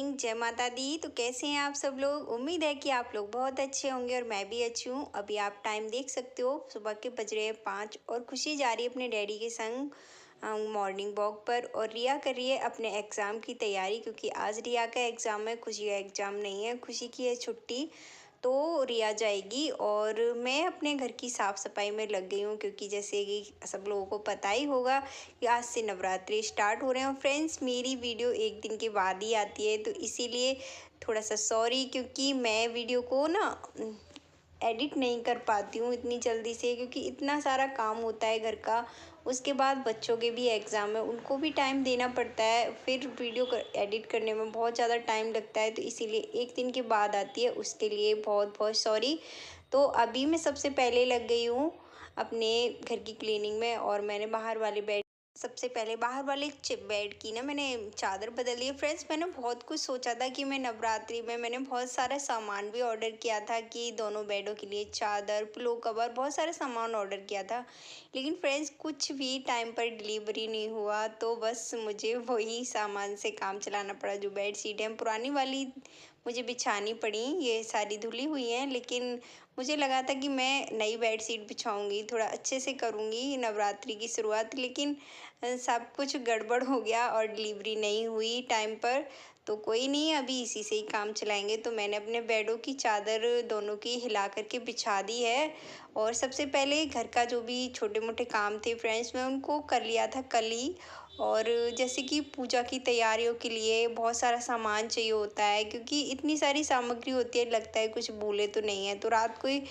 Morning, जय माता दी। तो कैसे हैं आप सब लोग? उम्मीद है कि आप लोग बहुत अच्छे होंगे और मैं भी अच्छी हूँ। अभी आप टाइम देख सकते हो, सुबह के बज रहे हैं 5 और खुशी जा रही है अपने डैडी के संग मॉर्निंग वॉक पर। और रिया कर रही है अपने एग्ज़ाम की तैयारी, क्योंकि आज रिया का एग्ज़ाम है, खुशी का एग्ज़ाम नहीं है। खुशी की है छुट्टी, तो रिया जाएगी और मैं अपने घर की साफ़ सफाई में लग गई हूँ, क्योंकि जैसे कि सब लोगों को पता ही होगा कि आज से नवरात्रि स्टार्ट हो रहे हैं। और फ्रेंड्स, मेरी वीडियो एक दिन के बाद ही आती है, तो इसीलिए थोड़ा सा सॉरी, क्योंकि मैं वीडियो को ना एडिट नहीं कर पाती हूँ इतनी जल्दी से, क्योंकि इतना सारा काम होता है घर का। उसके बाद बच्चों के भी एग्ज़ाम है, उनको भी टाइम देना पड़ता है, फिर वीडियो एडिट करने में बहुत ज़्यादा टाइम लगता है, तो इसीलिए एक दिन के बाद आती है। उसके लिए बहुत बहुत सॉरी। तो अभी मैं सबसे पहले लग गई हूँ अपने घर की क्लीनिंग में, और मैंने बाहर वाले बेड सबसे पहले बाहर वाले बेड की ना मैंने चादर बदली है। फ्रेंड्स, मैंने बहुत कुछ सोचा था कि मैं नवरात्रि में मैंने बहुत सारा सामान भी ऑर्डर किया था, कि दोनों बेडों के लिए चादर, पिलो कवर, बहुत सारे सामान ऑर्डर किया था। लेकिन फ्रेंड्स, कुछ भी टाइम पर डिलीवरी नहीं हुआ, तो बस मुझे वही सामान से काम चलाना पड़ा। जो बेड शीट है पुरानी वाली मुझे बिछानी पड़ी, ये सारी धुली हुई हैं, लेकिन मुझे लगा था कि मैं नई बेड शीट बिछाऊंगी, थोड़ा अच्छे से करूंगी नवरात्रि की शुरुआत, लेकिन सब कुछ गड़बड़ हो गया और डिलीवरी नहीं हुई टाइम पर। तो कोई नहीं, अभी इसी से ही काम चलाएंगे। तो मैंने अपने बेडों की चादर दोनों की हिला करके बिछा दी है। और सबसे पहले घर का जो भी छोटे मोटे काम थे फ्रेंड्स, मैं उनको कर लिया था कल ही। और जैसे कि पूजा की तैयारियों के लिए बहुत सारा सामान चाहिए होता है, क्योंकि इतनी सारी सामग्री होती है, लगता है कुछ भूले तो नहीं है, तो रात को ही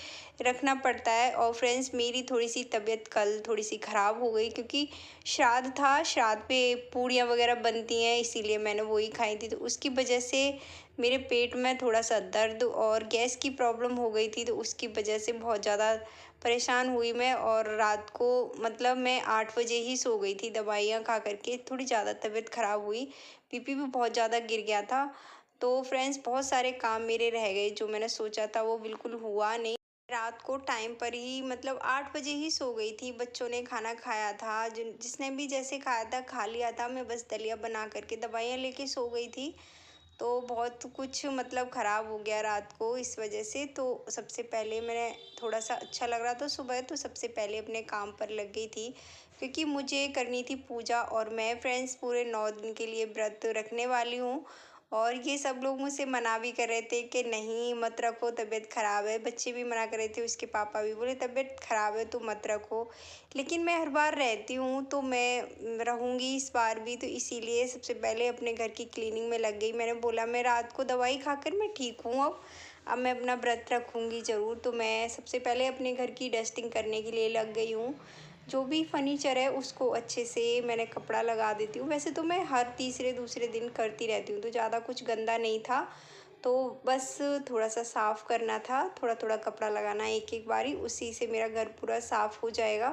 रखना पड़ता है। और फ्रेंड्स, मेरी थोड़ी सी तबीयत कल थोड़ी सी ख़राब हो गई, क्योंकि श्राद्ध था, श्राद्ध पे पूड़ियाँ वगैरह बनती हैं, इसीलिए मैंने वही खाई थी, तो उसकी वजह से मेरे पेट में थोड़ा सा दर्द और गैस की प्रॉब्लम हो गई थी, तो उसकी वजह से बहुत ज़्यादा परेशान हुई मैं। और रात को मतलब मैं 8 बजे ही सो गई थी दवाइयाँ खा करके, थोड़ी ज़्यादा तबीयत ख़राब हुई, बीपी भी बहुत ज़्यादा गिर गया था। तो फ्रेंड्स, बहुत सारे काम मेरे रह गए, जो मैंने सोचा था वो बिल्कुल हुआ नहीं। रात को टाइम पर ही मतलब 8 बजे ही सो गई थी। बच्चों ने खाना खाया था, जिसने भी जैसे खाया था खा लिया था, मैं बस दलिया बना करके दवाइयाँ लेके सो गई थी। तो बहुत कुछ मतलब ख़राब हो गया रात को इस वजह से। तो सबसे पहले मैंने थोड़ा सा अच्छा लग रहा था सुबह, तो सबसे पहले अपने काम पर लग गई थी, क्योंकि मुझे करनी थी पूजा। और मैं फ्रेंड्स पूरे 9 दिन के लिए व्रत रखने वाली हूँ। और ये सब लोग मुझसे मना भी कर रहे थे कि नहीं मत रखो, तबीयत ख़राब है। बच्चे भी मना कर रहे थे, उसके पापा भी बोले तबीयत ख़राब है तो मत रखो। लेकिन मैं हर बार रहती हूँ, तो मैं रहूँगी इस बार भी, तो इसीलिए सबसे पहले अपने घर की क्लीनिंग में लग गई। मैंने बोला मैं रात को दवाई खाकर मैं ठीक हूँ, अब मैं अपना व्रत रखूँगी ज़रूर। तो मैं सबसे पहले अपने घर की डस्टिंग करने के लिए लग गई हूँ। जो भी फर्नीचर है उसको अच्छे से मैंने कपड़ा लगा देती हूँ। वैसे तो मैं हर तीसरे दूसरे दिन करती रहती हूँ, तो ज़्यादा कुछ गंदा नहीं था, तो बस थोड़ा सा साफ़ करना था, थोड़ा थोड़ा कपड़ा लगाना एक एक बारी, उसी से मेरा घर पूरा साफ़ हो जाएगा।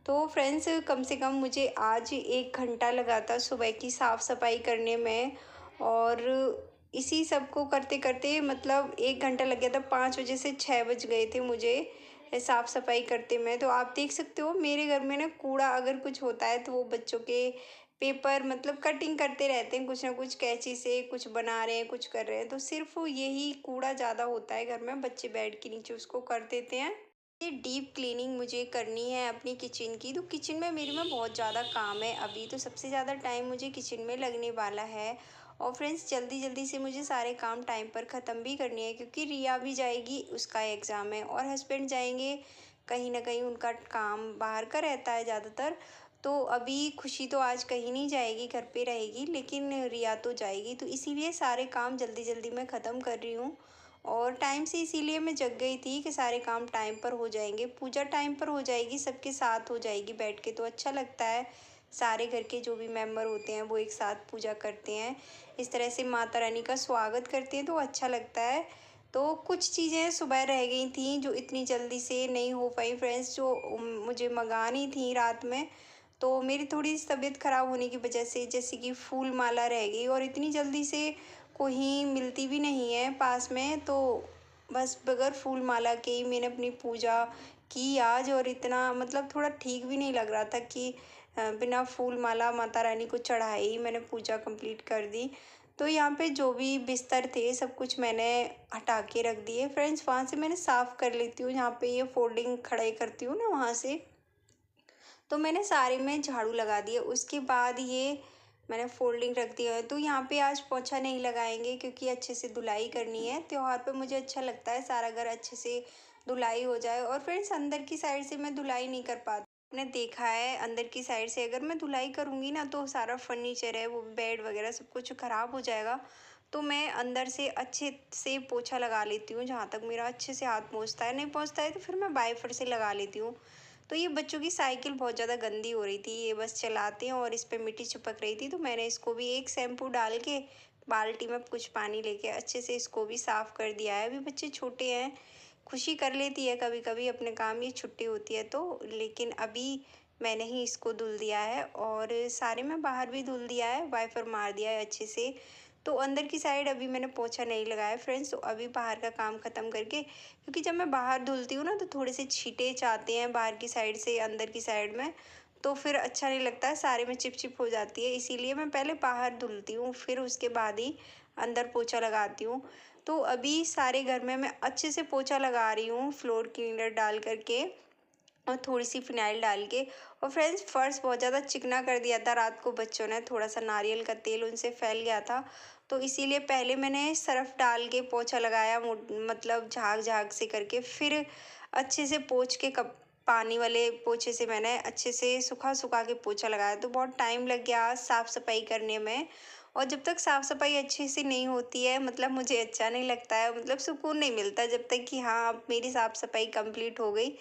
तो फ्रेंड्स, कम से कम मुझे आज 1 घंटा लगा था सुबह की साफ़ सफाई करने में। और इसी सब को करते करते मतलब 1 घंटा लग गया था, 5 बजे से 6 बज गए थे मुझे साफ़ सफाई करते में। तो आप देख सकते हो मेरे घर में ना कूड़ा अगर कुछ होता है, तो वो बच्चों के पेपर मतलब कटिंग करते रहते हैं, कुछ ना कुछ कैंची से कुछ बना रहे हैं, कुछ कर रहे हैं, तो सिर्फ यही कूड़ा ज़्यादा होता है घर में, बच्चे बेड के नीचे उसको कर देते हैं। ये डीप क्लीनिंग मुझे करनी है अपनी किचन की, तो किचन में मेरे में बहुत ज़्यादा काम है अभी, तो सबसे ज़्यादा टाइम मुझे किचन में लगने वाला है। और फ्रेंड्स, जल्दी जल्दी से मुझे सारे काम टाइम पर ख़त्म भी करनी है, क्योंकि रिया भी जाएगी, उसका एग्ज़ाम है, और हस्बैंड जाएंगे कहीं ना कहीं, उनका काम बाहर का रहता है ज़्यादातर। तो अभी खुशी तो आज कहीं नहीं जाएगी, घर पे रहेगी, लेकिन रिया तो जाएगी, तो इसीलिए सारे काम जल्दी जल्दी मैं ख़त्म कर रही हूँ। और टाइम से इसीलिए मैं जग गई थी कि सारे काम टाइम पर हो जाएंगे, पूजा टाइम पर हो जाएगी, सबके साथ हो जाएगी बैठ के, तो अच्छा लगता है। सारे घर के जो भी मेंबर होते हैं वो एक साथ पूजा करते हैं, इस तरह से माता रानी का स्वागत करते हैं, तो अच्छा लगता है। तो कुछ चीज़ें सुबह रह गई थी जो इतनी जल्दी से नहीं हो पाई फ्रेंड्स, जो मुझे मंगानी थी रात में। तो मेरी थोड़ी सी तबीयत ख़राब होने की वजह से, जैसे कि फूल माला रह गई, और इतनी जल्दी से कोई मिलती भी नहीं है पास में, तो बस बगैर फूल माला के ही मैंने अपनी पूजा की आज। और इतना मतलब थोड़ा ठीक भी नहीं लग रहा था कि बिना फूल माला माता रानी को चढ़ाए ही मैंने पूजा कंप्लीट कर दी। तो यहाँ पे जो भी बिस्तर थे सब कुछ मैंने हटा के रख दिए फ्रेंड्स। वहाँ से मैंने साफ़ कर लेती हूँ, जहाँ पे ये फोल्डिंग खड़े करती हूँ ना वहाँ से। तो मैंने सारे में झाड़ू लगा दिया। उसके बाद ये मैंने फोल्डिंग रख दिया है। तो यहाँ पे आज पोछा नहीं लगाएंगे क्योंकि अच्छे से धुलाई करनी है। त्योहार पे मुझे अच्छा लगता है सारा घर अच्छे से धुलाई हो जाए। और फ्रेंड्स अंदर की साइड से मैं धुलाई नहीं कर पाती। आपने देखा है अंदर की साइड से अगर मैं धुलाई करूँगी ना तो सारा फर्नीचर है वो बेड वगैरह सब कुछ ख़राब हो जाएगा। तो मैं अंदर से अच्छे से पोछा लगा लेती हूँ, जहाँ तक मेरा अच्छे से हाथ पहुँचता है। नहीं पहुँचता है तो फिर मैं वाइपर से लगा लेती हूँ। तो ये बच्चों की साइकिल बहुत ज़्यादा गंदी हो रही थी, ये बस चलाते हैं और इस पे मिट्टी चिपक रही थी। तो मैंने इसको भी एक शैम्पू डाल के बाल्टी में कुछ पानी लेके अच्छे से इसको भी साफ़ कर दिया है। अभी बच्चे छोटे हैं, खुशी कर लेती है कभी कभी अपने काम, ये छुट्टी होती है तो। लेकिन अभी मैंने ही इसको धुल दिया है और सारे में बाहर भी धुल दिया है, वाइपर मार दिया है अच्छे से। तो अंदर की साइड अभी मैंने पोछा नहीं लगाया फ्रेंड्स। तो अभी बाहर का काम ख़त्म करके, क्योंकि जब मैं बाहर धुलती हूँ ना तो थोड़े से छींटे जाते हैं बाहर की साइड से अंदर की साइड में, तो फिर अच्छा नहीं लगता है, सारे में चिप चिप हो जाती है। इसीलिए मैं पहले बाहर धुलती हूँ फिर उसके बाद ही अंदर पोछा लगाती हूँ। तो अभी सारे घर में मैं अच्छे से पोछा लगा रही हूँ फ्लोर क्लीनर डाल करके और थोड़ी सी फिनाइल डाल के। और फ्रेंड्स फर्श बहुत ज़्यादा चिकना कर दिया था रात को बच्चों ने, थोड़ा सा नारियल का तेल उनसे फैल गया था। तो इसीलिए पहले मैंने सर्फ़ डाल के पोछा लगाया, मतलब झाग झाग से करके, फिर अच्छे से पोंछ के कप पानी वाले पोछे से मैंने अच्छे से सुखा सुखा के पोछा लगाया। तो बहुत टाइम लग गया साफ़ सफाई करने में। और जब तक साफ़ सफाई अच्छे से नहीं होती है मतलब मुझे अच्छा नहीं लगता है, मतलब सुकून नहीं मिलता जब तक कि हाँ अब मेरी साफ़ सफाई कंप्लीट हो गई।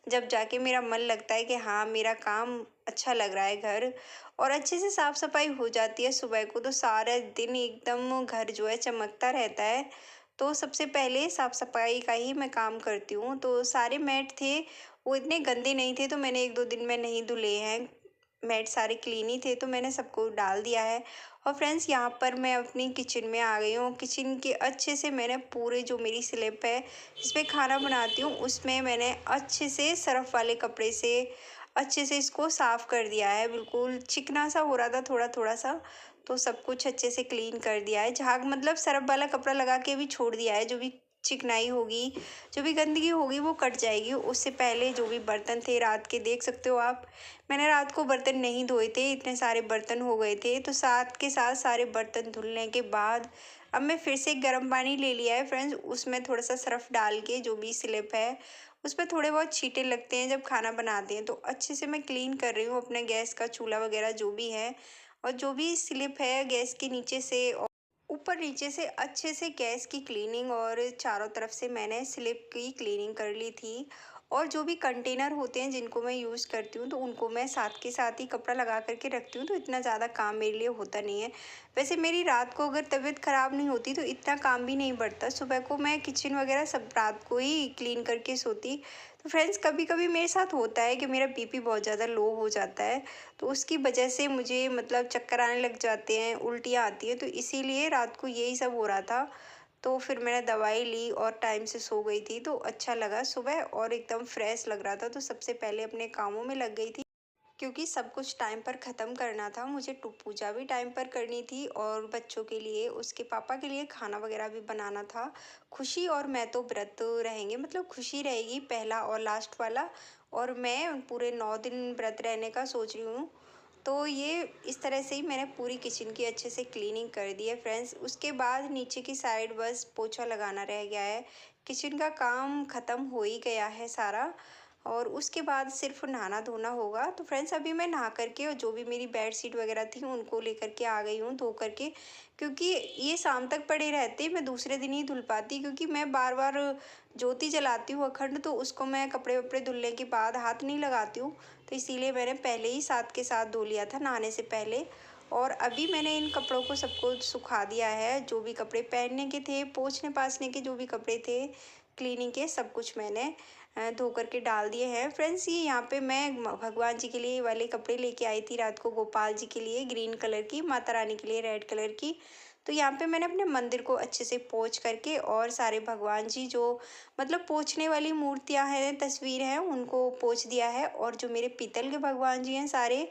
जब जाके मेरा मन लगता है कि हाँ मेरा काम अच्छा लग रहा है घर, और अच्छे से साफ़ सफाई हो जाती है सुबह को तो सारा दिन एकदम घर जो है चमकता रहता है। तो सबसे पहले साफ़ सफाई का ही मैं काम करती हूँ। तो सारे मैट थे वो इतने गंदे नहीं थे तो मैंने एक दो दिन में नहीं धुले हैं, मैट सारे क्लीन ही थे तो मैंने सबको डाल दिया है। और फ्रेंड्स यहाँ पर मैं अपनी किचन में आ गई हूँ। किचन के अच्छे से मैंने पूरे जो मेरी स्लैब है जिस पे खाना बनाती हूँ उसमें मैंने अच्छे से सर्फ़ वाले कपड़े से अच्छे से इसको साफ़ कर दिया है। बिल्कुल चिकना सा हो रहा था थोड़ा थोड़ा सा, तो सब कुछ अच्छे से क्लीन कर दिया है। झाग मतलब सर्फ़ वाला कपड़ा लगा के भी छोड़ दिया है, जो भी चिकनाई होगी जो भी गंदगी होगी वो कट जाएगी। उससे पहले जो भी बर्तन थे रात के देख सकते हो आप, मैंने रात को बर्तन नहीं धोए थे, इतने सारे बर्तन हो गए थे। तो साथ के साथ सारे बर्तन धुलने के बाद अब मैं फिर से गर्म पानी ले लिया है फ्रेंड्स, उसमें थोड़ा सा सर्फ़ डाल के जो भी स्लैब है उस पर थोड़े बहुत छींटे लगते हैं जब खाना बनाते हैं, तो अच्छे से मैं क्लीन कर रही हूँ अपने गैस का चूल्हा वगैरह जो भी है। और जो भी स्लिप है गैस के नीचे से और ऊपर नीचे से अच्छे से गैस की क्लीनिंग और चारों तरफ से मैंने स्लिप की क्लीनिंग कर ली थी। और जो भी कंटेनर होते हैं जिनको मैं यूज़ करती हूँ तो उनको मैं साथ के साथ ही कपड़ा लगा करके रखती हूँ, तो इतना ज़्यादा काम मेरे लिए होता नहीं है। वैसे मेरी रात को अगर तबीयत ख़राब नहीं होती तो इतना काम भी नहीं बढ़ता, सुबह को मैं किचन वगैरह सब रात को ही क्लीन करके सोती। तो फ्रेंड्स कभी कभी मेरे साथ होता है कि मेरा बीपी बहुत ज़्यादा लो हो जाता है, तो उसकी वजह से मुझे मतलब चक्कर आने लग जाते हैं, उल्टियाँ आती हैं, तो इसीलिए रात को यही सब हो रहा था। तो फिर मैंने दवाई ली और टाइम से सो गई थी तो अच्छा लगा सुबह और एकदम फ्रेश लग रहा था। तो सबसे पहले अपने कामों में लग गई थी क्योंकि सब कुछ टाइम पर ख़त्म करना था। मुझे पूजा भी टाइम पर करनी थी और बच्चों के लिए उसके पापा के लिए खाना वगैरह भी बनाना था। खुशी और मैं तो व्रत रहेंगे, मतलब खुशी रहेगी पहला और लास्ट वाला, और मैं पूरे 9 दिन व्रत रहने का सोच रही हूँ। तो ये इस तरह से ही मैंने पूरी किचन की अच्छे से क्लीनिंग कर दी है फ्रेंड्स। उसके बाद नीचे की साइड बस पोछा लगाना रह गया है। किचन का काम ख़त्म हो ही गया है सारा, और उसके बाद सिर्फ नहाना धोना होगा। तो फ्रेंड्स अभी मैं नहा करके और जो भी मेरी बेड शीट वगैरह थी उनको लेकर के आ गई हूँ धो करके, क्योंकि ये शाम तक पड़े रहते मैं दूसरे दिन ही धुल पाती, क्योंकि मैं बार बार ज्योति जलाती हूँ अखंड, तो उसको मैं कपड़े वपड़े धुलने के बाद हाथ नहीं लगाती हूँ। तो इसीलिए मैंने पहले ही साथ के साथ धो लिया था नहाने से पहले। और अभी मैंने इन कपड़ों को सबको सुखा दिया है, जो भी कपड़े पहनने के थे, पोंछने पाछने के जो भी कपड़े थे, क्लीनिंग के सब कुछ मैंने धो करके डाल दिए हैं फ्रेंड्स। ये यहाँ पे मैं भगवान जी के लिए वाले कपड़े लेके आई थी रात को, गोपाल जी के लिए ग्रीन कलर की, माता रानी के लिए रेड कलर की। तो यहाँ पे मैंने अपने मंदिर को अच्छे से पोंछ करके और सारे भगवान जी जो मतलब पोंछने वाली मूर्तियाँ हैं, तस्वीर हैं, उनको पोंछ दिया है। और जो मेरे पीतल के भगवान जी हैं सारे,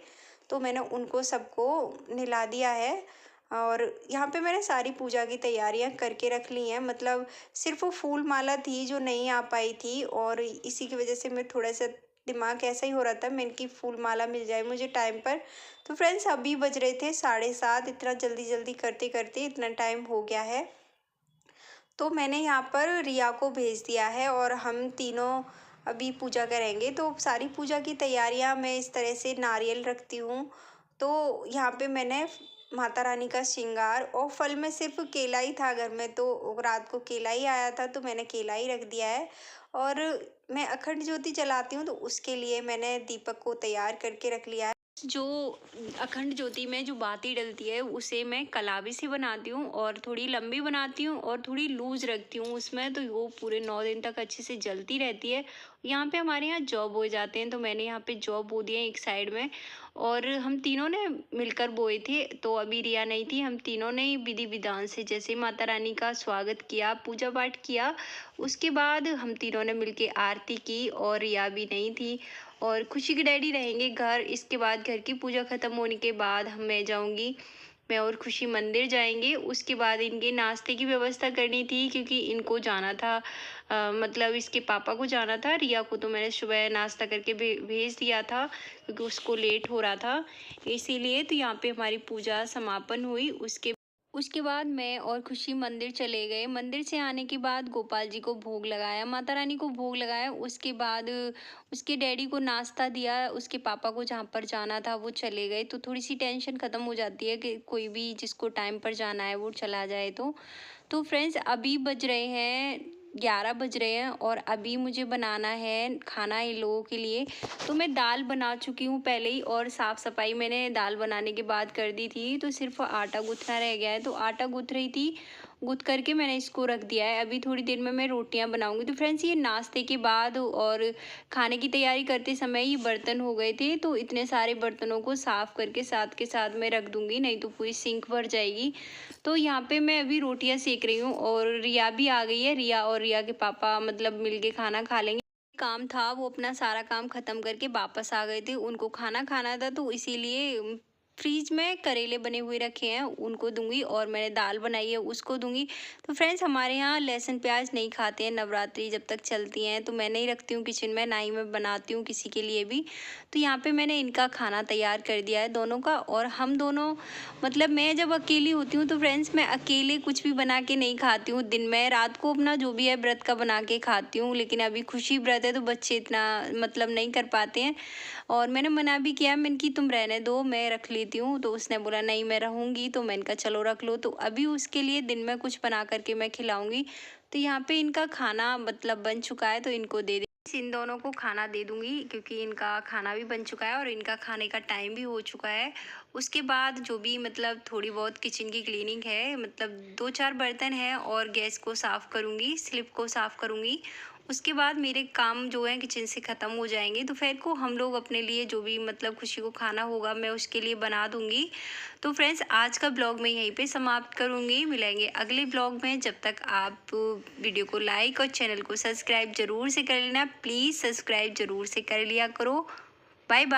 तो मैंने उनको सबको नहला दिया है और यहाँ पे मैंने सारी पूजा की तैयारियां करके रख ली हैं। मतलब सिर्फ वो फूल माला थी जो नहीं आ पाई थी, और इसी की वजह से मैं थोड़ा सा दिमाग ऐसा ही हो रहा था, मैंने कि फूल माला मिल जाए मुझे टाइम पर। तो फ्रेंड्स अभी बज रहे थे 7:30, इतना जल्दी जल्दी करते करते इतना टाइम हो गया है। तो मैंने यहाँ पर रिया को भेज दिया है और हम तीनों अभी पूजा करेंगे। तो सारी पूजा की तैयारियाँ मैं इस तरह से नारियल रखती हूँ। तो यहाँ पे मैंने माता रानी का श्रृंगार और फल में सिर्फ केला ही था घर में, तो रात को केला ही आया था तो मैंने केला ही रख दिया है। और मैं अखंड ज्योति जलाती हूँ तो उसके लिए मैंने दीपक को तैयार करके रख लिया है। जो अखंड ज्योति में जो बाती डलती है उसे मैं कलावी से बनाती हूँ, और थोड़ी लंबी बनाती हूँ और थोड़ी लूज रखती हूँ उसमें, तो वो पूरे 9 दिन तक अच्छे से जलती रहती है। यहाँ पे हमारे यहाँ जौ बोए जाते हैं, तो मैंने यहाँ पे जौ बो दिए एक साइड में, और हम तीनों ने मिलकर बोए थे। तो अभी रिया नहीं थी, हम तीनों ने विधि विधान से जैसे माता रानी का स्वागत किया, पूजा पाठ किया, उसके बाद हम तीनों ने मिलके आरती की। और रिया भी नहीं थी और खुशी के डैडी रहेंगे घर। इसके बाद घर की पूजा ख़त्म होने के बाद मैं जाऊंगी, मैं और खुशी मंदिर जाएंगे। उसके बाद इनके नाश्ते की व्यवस्था करनी थी क्योंकि इनको जाना था, मतलब इसके पापा को जाना था। रिया को तो मैंने सुबह नाश्ता करके भेज दिया था क्योंकि उसको लेट हो रहा था, इसीलिए। तो यहाँ पे हमारी पूजा समापन हुई। उसके बाद मैं और खुशी मंदिर चले गए। मंदिर से आने के बाद गोपाल जी को भोग लगाया, माता रानी को भोग लगाया। उसके बाद उसके डैडी को नाश्ता दिया, उसके पापा को जहाँ पर जाना था वो चले गए। तो थोड़ी सी टेंशन ख़त्म हो जाती है कि कोई भी जिसको टाइम पर जाना है वो चला जाए। तो फ्रेंड्स अभी बज रहे हैं 11 बज रहे हैं और अभी मुझे बनाना है खाना इन लोगों के लिए। तो मैं दाल बना चुकी हूँ पहले ही, और साफ़ सफाई मैंने दाल बनाने के बाद कर दी थी। तो सिर्फ आटा गूँथना रह गया है, तो आटा गूँथ रही थी, गूँथ करके मैंने इसको रख दिया है। अभी थोड़ी देर में मैं रोटियां बनाऊंगी। तो फ्रेंड्स ये नाश्ते के बाद और खाने की तैयारी करते समय ये बर्तन हो गए थे, तो इतने सारे बर्तनों को साफ़ करके साथ के साथ मैं रख दूंगी, नहीं तो पूरी सिंक भर जाएगी। तो यहाँ पे मैं अभी रोटियां सेक रही हूँ और रिया भी आ गई है। रिया और रिया के पापा मतलब मिलके खाना खा लेंगे। काम था वो अपना सारा काम खत्म करके वापस आ गए थे, उनको खाना खाना था, तो इसीलिए फ्रीज में करेले बने हुए रखे हैं उनको दूंगी, और मैंने दाल बनाई है उसको दूंगी। तो फ्रेंड्स हमारे यहाँ लहसुन प्याज नहीं खाते हैं, नवरात्रि जब तक चलती हैं तो मैं नहीं रखती हूँ किचन में, ना ही मैं बनाती हूँ किसी के लिए भी। तो यहाँ पे मैंने इनका खाना तैयार कर दिया है दोनों का। और हम दोनों मतलब मैं जब अकेली होती हूँ तो फ्रेंड्स मैं अकेले कुछ भी बना के नहीं खाती हूँ दिन में, रात को अपना जो भी है व्रत का बना के खाती हूँ। लेकिन अभी खुशी व्रत है तो बच्चे इतना मतलब नहीं कर पाते हैं, और मैंने मना भी किया, मैंने कि तुम रहने दो मैं रख लेती हूँ। तो उसने बोला नहीं मैं रहूँगी, तो मैंने कहा चलो रख लो। तो अभी उसके लिए दिन में कुछ बना करके मैं खिलाऊंगी। तो यहाँ पे इनका खाना मतलब बन चुका है, तो इनको दे इन दोनों को खाना दे दूंगी क्योंकि इनका खाना भी बन चुका है और इनका खाने का टाइम भी हो चुका है। उसके बाद जो भी मतलब थोड़ी बहुत किचन की क्लीनिंग है, मतलब 2-4 बर्तन है और गैस को साफ़ करूँगी, स्लिप को साफ़ करूँगी। उसके बाद मेरे काम जो है किचन से ख़त्म हो जाएंगे। दोपहर को हम लोग अपने लिए जो भी मतलब खुशी को खाना होगा मैं उसके लिए बना दूंगी। तो फ्रेंड्स आज का ब्लॉग मैं यहीं पे समाप्त करूंगी, मिलेंगे अगले ब्लॉग में। जब तक आप वीडियो को लाइक और चैनल को सब्सक्राइब ज़रूर से कर लेना, प्लीज़ सब्सक्राइब ज़रूर से कर लिया करो। Bye bye.